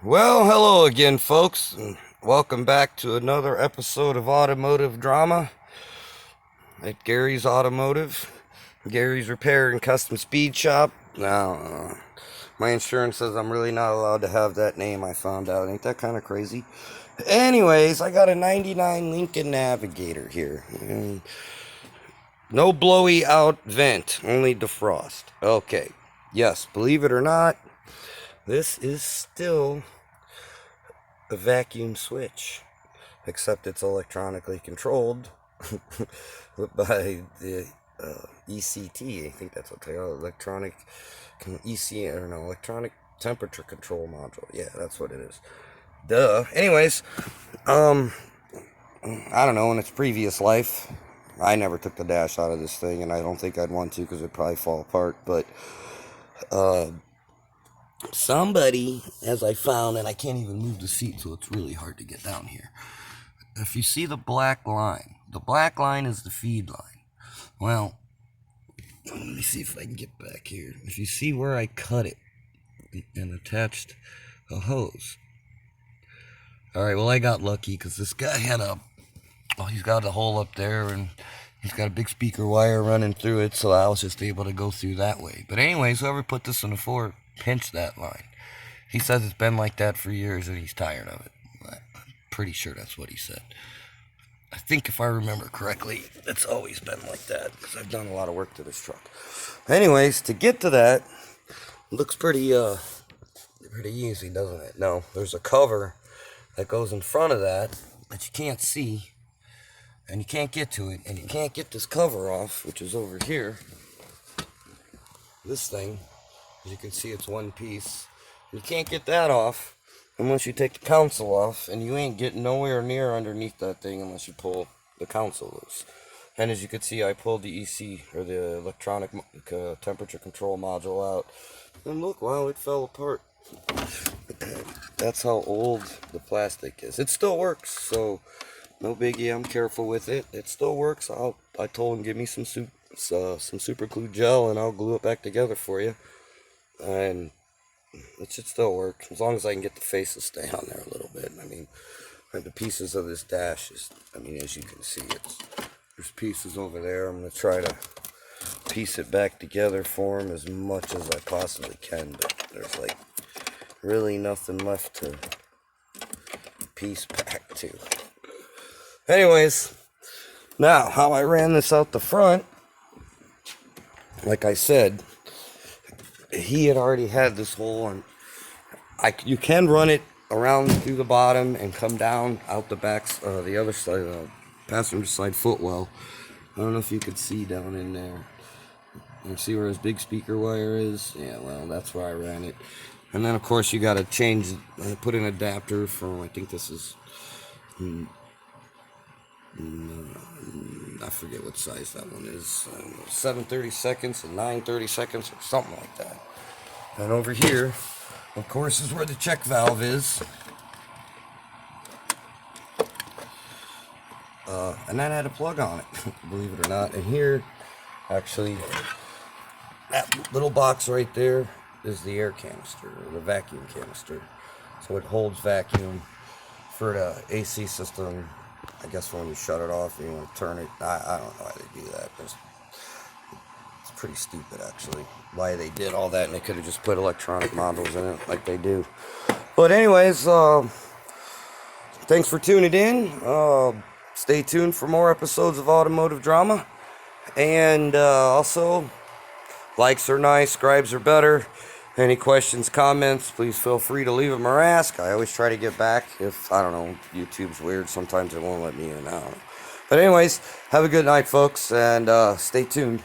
Well, hello again, folks, and welcome back to another episode of Automotive Drama at Gary's Automotive, Gary's Repair and Custom Speed Shop. Now, my insurance says I'm really not allowed to have that name, I found out. Ain't that kind of crazy? Anyways, I got a 99 Lincoln Navigator here. No blowy out vent, only defrost. Okay, yes, believe it or not, this is still a vacuum switch, except it's electronically controlled by the ECT. I think that's what they are, electronic electronic temperature control module. Yeah, that's what it is. Duh. Anyways, I don't know. In its previous life, I never took the dash out of this thing, and I don't think I'd want to because it'd probably fall apart. But somebody, as I found, and I can't even move the seat, so it's really hard to get down here. If you see the black line is the feed line. Well, let me see if I can get back here. If you see where I cut it and attached a hose. Alright, well, I got lucky because this guy had he's got a hole up there and he's got a big speaker wire running through it, so I was just able to go through that way. But anyways, whoever put this in the Ford pinched that line. He says it's been like that for years and he's tired of it. I'm pretty sure that's what he said. I think if I remember correctly, it's always been like that because I've done a lot of work to this truck. Anyways, to get to that, looks pretty easy, doesn't it? No, there's a cover that goes in front of that you can't see, and you can't get to it, and you can't get this cover off, which is over here. This thing, as you can see, it's one piece. You can't get that off unless you take the console off, and you ain't getting nowhere near underneath that thing unless you pull the console loose. And as you can see, I pulled the EC, or the electronic temperature control module out, and look, wow, it fell apart. That's how old the plastic is. It still works, so no biggie. I'm careful with it. It still works. I told him give me some super glue gel and I'll glue it back together for you. And it should still work as long as I can get the face to stay on there a little bit. I mean, the pieces of this dash as you can see, there's pieces over there. I'm gonna try to piece it back together for him as much as I possibly can, but there's like really nothing left to piece back to. Anyways, now how I ran this out the front, like I said, he had already had this hole on. You can run it around through the bottom and come down out the back, the other side, passenger side footwell. I don't know if you could see down in there. You see where his big speaker wire is? Yeah, well, that's where I ran it. And then, of course, you got to put an adapter from, I think this is, I forget what size that one is, 7/32 and 9/32 or something like that. And over here, of course, is where the check valve is. And that had a plug on it, believe it or not. And here, actually, that little box right there is the air canister, or the vacuum canister. So it holds vacuum for the AC system. I guess when you shut it off and you want to turn it, I don't know why they do that. It's pretty stupid, actually, why they did all that, and they could have just put electronic modules in it like they do. But anyways, thanks for tuning in. Stay tuned for more episodes of Automotive Drama. And also, likes are nice, scribes are better. Any questions, comments, please feel free to leave them or ask. I always try to get back. If, I don't know, YouTube's weird. Sometimes it won't let me in. I don't know. But anyways, have a good night, folks, and stay tuned.